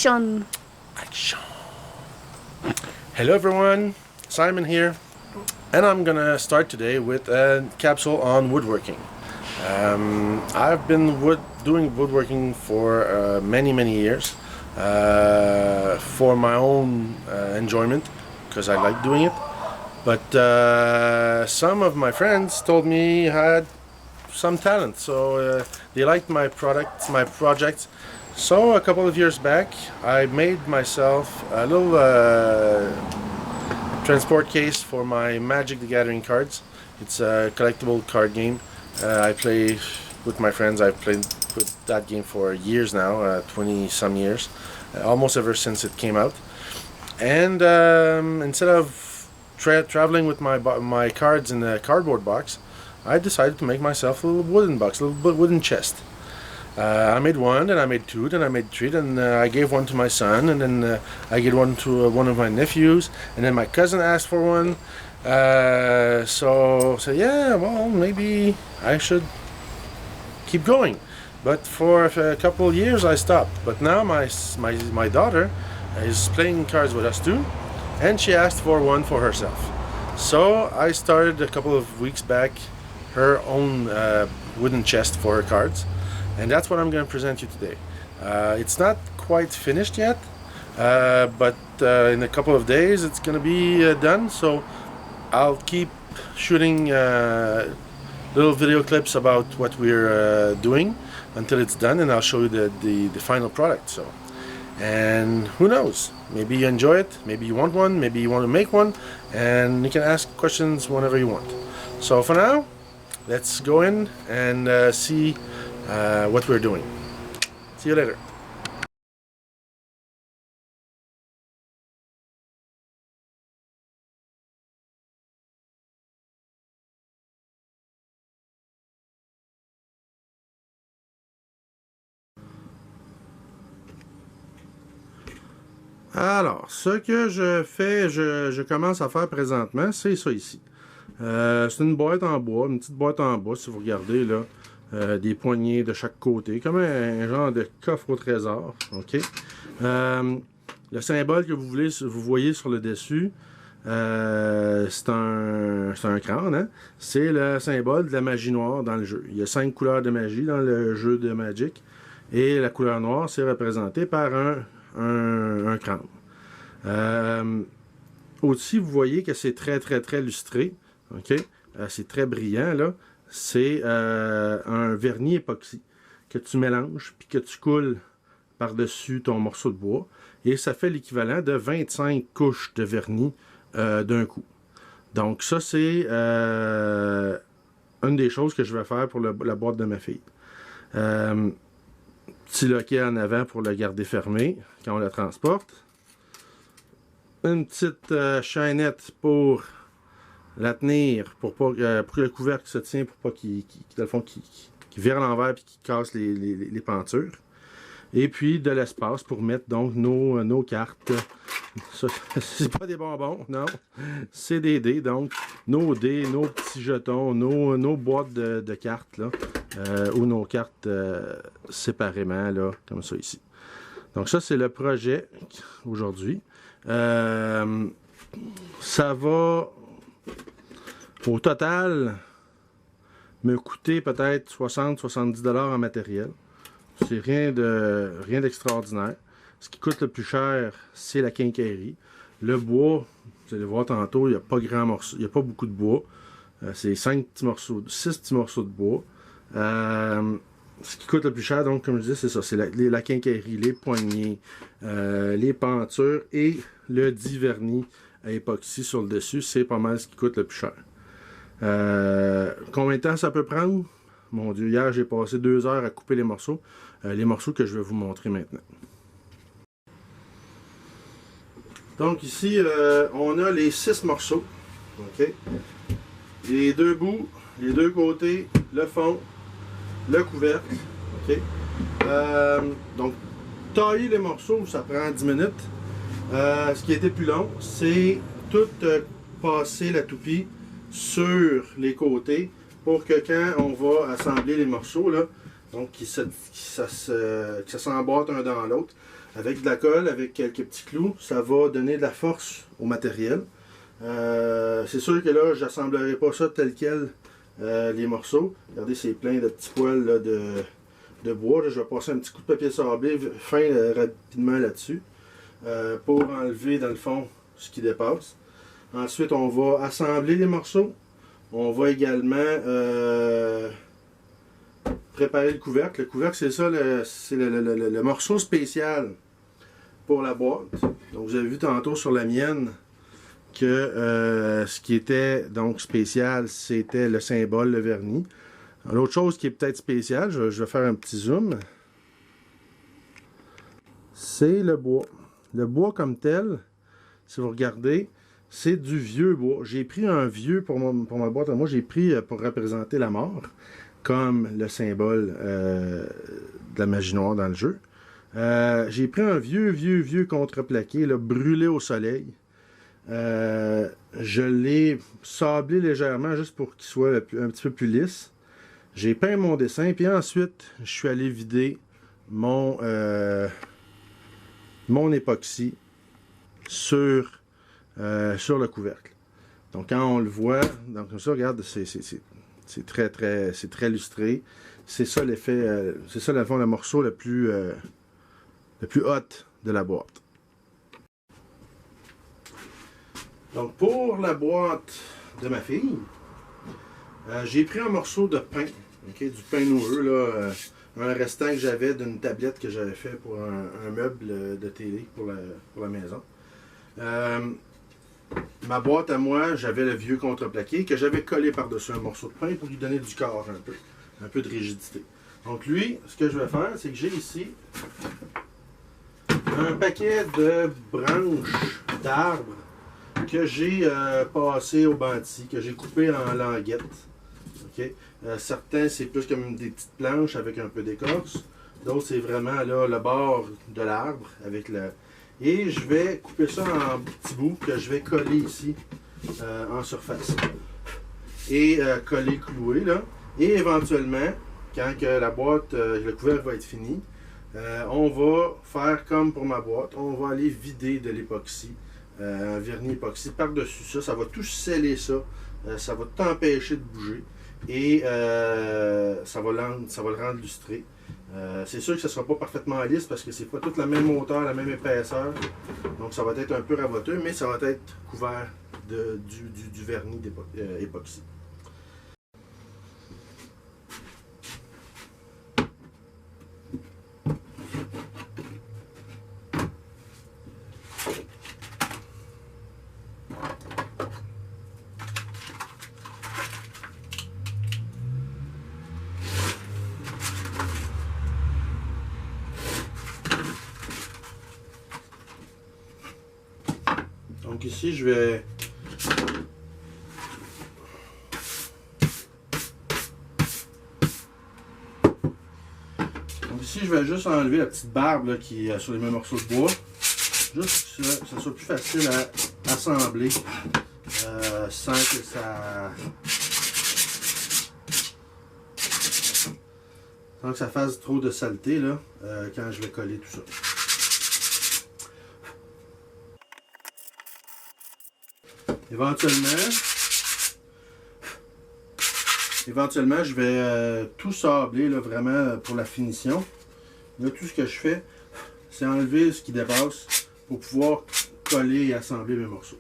Action! Action! Hello everyone, Simon here, and I'm gonna start today with a capsule on woodworking. I've been doing woodworking for many years for my own enjoyment, because I like doing it. But some of my friends told me I had some talent, so they liked my projects. So a couple of years back, I made myself a little transport case for my Magic the Gathering cards. It's a collectible card game. I play with my friends. I've played with that game for years now, 20 some years, almost ever since it came out. And instead of traveling with my cards in a cardboard box, I decided to make myself a little wooden box, a little wooden chest. I made one, then I made two, then I made three, then I gave one to my son, and then I gave one to one of my nephews, and then my cousin asked for one. So yeah, well, maybe I should keep going. But for a couple of years I stopped. But now my daughter is playing cards with us too, and she asked for one for herself. So I started a couple of weeks back her own wooden chest for her cards. And that's what I'm going to present you today. It's not quite finished yet, but in a couple of days it's going to be done. So I'll keep shooting little video clips about what we're doing until it's done, and I'll show you the final product. So, and who knows? Maybe you enjoy it, maybe you want one, maybe you want to make one, and you can ask questions whenever you want. So for now, let's go in and see what we're doing. See you later. Alors, ce que je commence à faire présentement, c'est ça ici. C'est une boîte en bois, une petite boîte en bois, si vous regardez là. Des poignées de chaque côté, comme un genre de coffre au trésor. Ok. Le symbole que vous voyez sur le dessus, c'est un crâne. Hein? C'est le symbole de la magie noire dans le jeu. Il y a 5 couleurs de magie dans le jeu de Magic, et la couleur noire, c'est représenté par un crâne. Aussi, vous voyez que c'est très lustré. Ok. C'est très brillant là. C'est un vernis époxy que tu mélanges puis que tu coules par-dessus ton morceau de bois, et ça fait l'équivalent de 25 couches de vernis d'un coup. Donc ça, c'est une des choses que je vais faire pour la boîte de ma fille. Petit loquet en avant pour le garder fermé quand on la transporte. Une petite chaînette pour la tenir, pour que le couvercle se tient, pour pas qu'il vire à l'envers et qu'il casse les pentures. Et puis de l'espace pour mettre donc nos cartes. C'est pas des bonbons, non. C'est des dés, donc nos dés, nos petits jetons, nos boîtes de cartes, là, ou nos cartes séparément, là, comme ça ici. Donc ça, c'est le projet aujourd'hui. Ça va au total me coûter peut-être 60-70$ en matériel. C'est rien d'extraordinaire. Ce qui coûte le plus cher, c'est la quincaillerie. Le bois, vous allez voir tantôt, il n'y a pas grand morceau, il n'y a pas beaucoup de bois. C'est 6 petits morceaux de bois. Ce qui coûte le plus cher, donc comme je disais, c'est ça, c'est la quincaillerie, les poignées, les pentures et le dit vernis à époxy sur le dessus. C'est pas mal ce qui coûte le plus cher. Combien de temps ça peut prendre? Mon Dieu, hier j'ai passé 2 heures à couper les morceaux que je vais vous montrer maintenant. Donc ici, on a les 6 morceaux. Okay. Les deux bouts, les deux côtés, le fond, le couvercle. Okay. Donc, tailler les morceaux, ça prend 10 minutes. Ce qui était plus long, c'est tout passer la toupie sur les côtés pour que quand on va assembler les morceaux, là, donc que ça s'emboîte un dans l'autre, avec de la colle, avec quelques petits clous, ça va donner de la force au matériel. C'est sûr que là, je n'assemblerai pas ça tel quel les morceaux. Regardez, c'est plein de petits poils là, de bois. Là, je vais passer un petit coup de papier sablé fin rapidement là-dessus pour enlever dans le fond ce qui dépasse. Ensuite, on va assembler les morceaux. On va également préparer le couvercle. Le couvercle, c'est ça, c'est le morceau spécial pour la boîte. Donc, vous avez vu tantôt sur la mienne que ce qui était donc spécial, c'était le symbole, le vernis. L'autre chose qui est peut-être spéciale, je vais faire un petit zoom, c'est le bois. Le bois comme tel, si vous regardez, c'est du vieux bois. J'ai pris un vieux pour ma boîte à moi, j'ai pris pour représenter la mort, comme le symbole de la magie noire dans le jeu. J'ai pris un vieux contreplaqué, là, brûlé au soleil. Je l'ai sablé légèrement juste pour qu'il soit un petit peu plus lisse. J'ai peint mon dessin, puis ensuite, je suis allé vider mon époxy sur le couvercle. Donc, quand on le voit, donc comme ça, regarde, c'est très lustré. C'est ça l'effet, c'est ça, le morceau le plus hot de la boîte. Donc, pour la boîte de ma fille, j'ai pris un morceau de pain, okay, du pain noueux, là, un restant que j'avais d'une tablette que j'avais fait pour un meuble de télé pour la maison. Ma boîte à moi, j'avais le vieux contreplaqué que j'avais collé par-dessus un morceau de pain pour lui donner du corps un peu de rigidité. Donc lui, ce que je vais faire, c'est que j'ai ici un paquet de branches d'arbres que j'ai passé au banti, que j'ai coupé en languettes. Okay? Certains, c'est plus comme des petites planches avec un peu d'écorce. D'autres, c'est vraiment là, le bord de l'arbre avec le... Et je vais couper ça en petits bouts que je vais coller ici en surface. Et coller, clouer là. Et éventuellement, quand que la boîte, le couvercle va être fini, on va faire comme pour ma boîte. On va aller vider de l'époxy. Un vernis époxy par-dessus ça. Ça va tout sceller ça. Ça va t'empêcher de bouger. Et ça va le rendre lustré. C'est sûr que ce ne sera pas parfaitement lisse parce que c'est pas toute la même hauteur, la même épaisseur. Donc ça va être un peu raboteux, mais ça va être couvert du vernis époxy. Donc ici, je vais juste enlever la petite barbe là, qui est sur les mêmes morceaux de bois. Juste que ça soit plus facile à assembler sans que ça fasse trop de saleté là, quand je vais coller tout ça. Éventuellement, je vais tout sabler là, vraiment pour la finition. Là, tout ce que je fais, c'est enlever ce qui dépasse pour pouvoir coller et assembler mes morceaux.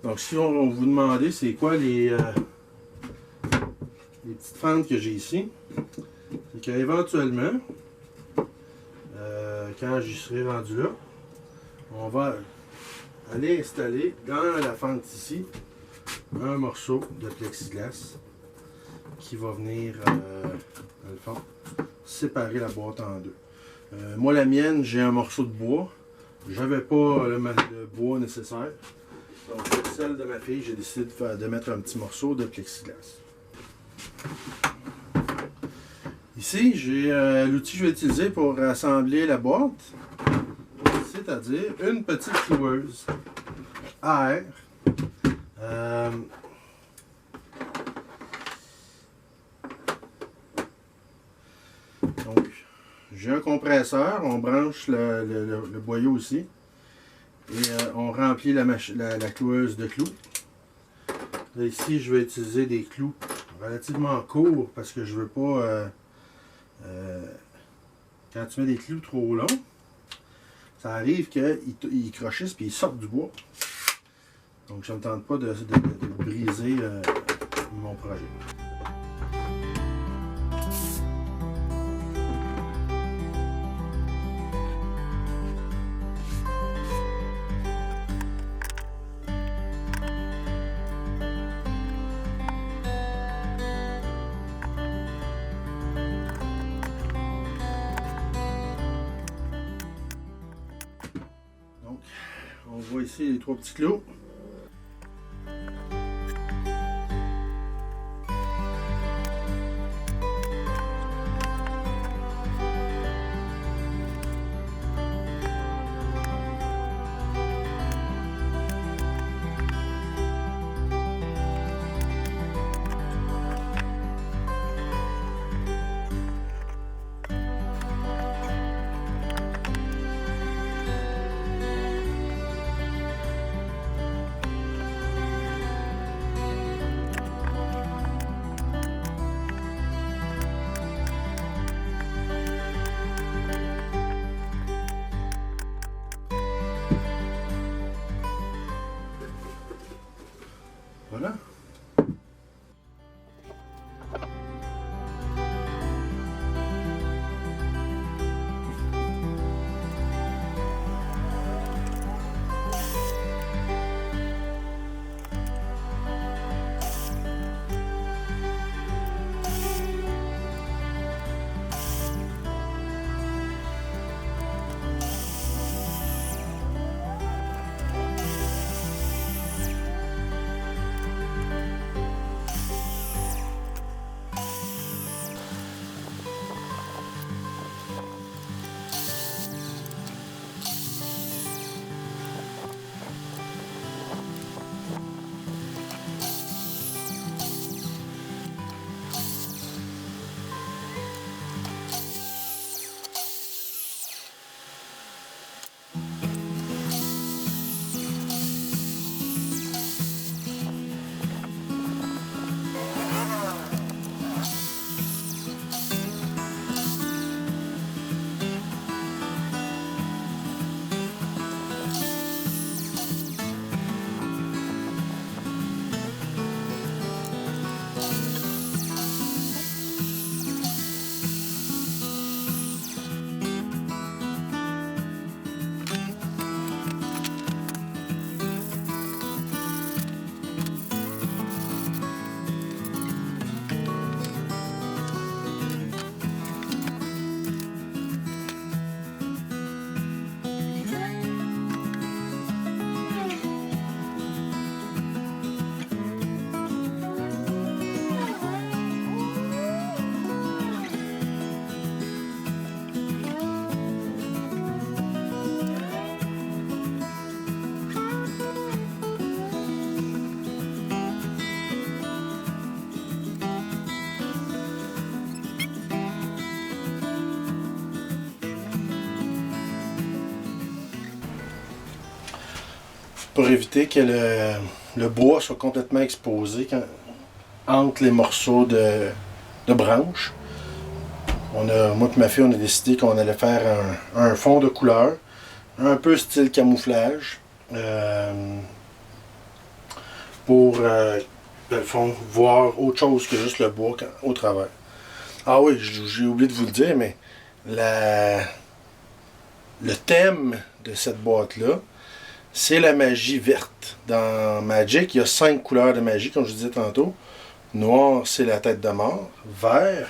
Donc si on vous demandait c'est quoi les petites fentes que j'ai ici, c'est qu'éventuellement, quand j'y serai rendu là, on va aller installer dans la fente ici un morceau de plexiglas qui va venir, dans le fond, séparer la boîte en deux. Moi la mienne, j'ai un morceau de bois. j'avais pas le bois nécessaire. Donc, celle de ma fille, j'ai décidé de mettre un petit morceau de plexiglas. Ici, j'ai l'outil que je vais utiliser pour assembler la boîte, c'est-à-dire une petite cloueuse à air. Donc, j'ai un compresseur, on branche le boyau ici et on remplit la cloueuse de clous. Là, ici, je vais utiliser des clous relativement courts parce que je veux pas... quand tu mets des clous trop longs, ça arrive qu'ils crochissent et ils sortent du bois. Donc, je ne me tente pas de briser mon projet. Donc, on voit ici les 3 petits clous. Voilà. Pour éviter que le bois soit complètement exposé entre les morceaux de branches. Moi et ma fille, on a décidé qu'on allait faire un fond de couleur, un peu style camouflage, pour, dans le fond, voir autre chose que juste le bois au travers. Ah oui, j'ai oublié de vous le dire, mais le thème de cette boîte-là, c'est la magie verte. Dans Magic, il y a 5 couleurs de magie, comme je vous disais tantôt. Noir, c'est la tête de mort. Vert,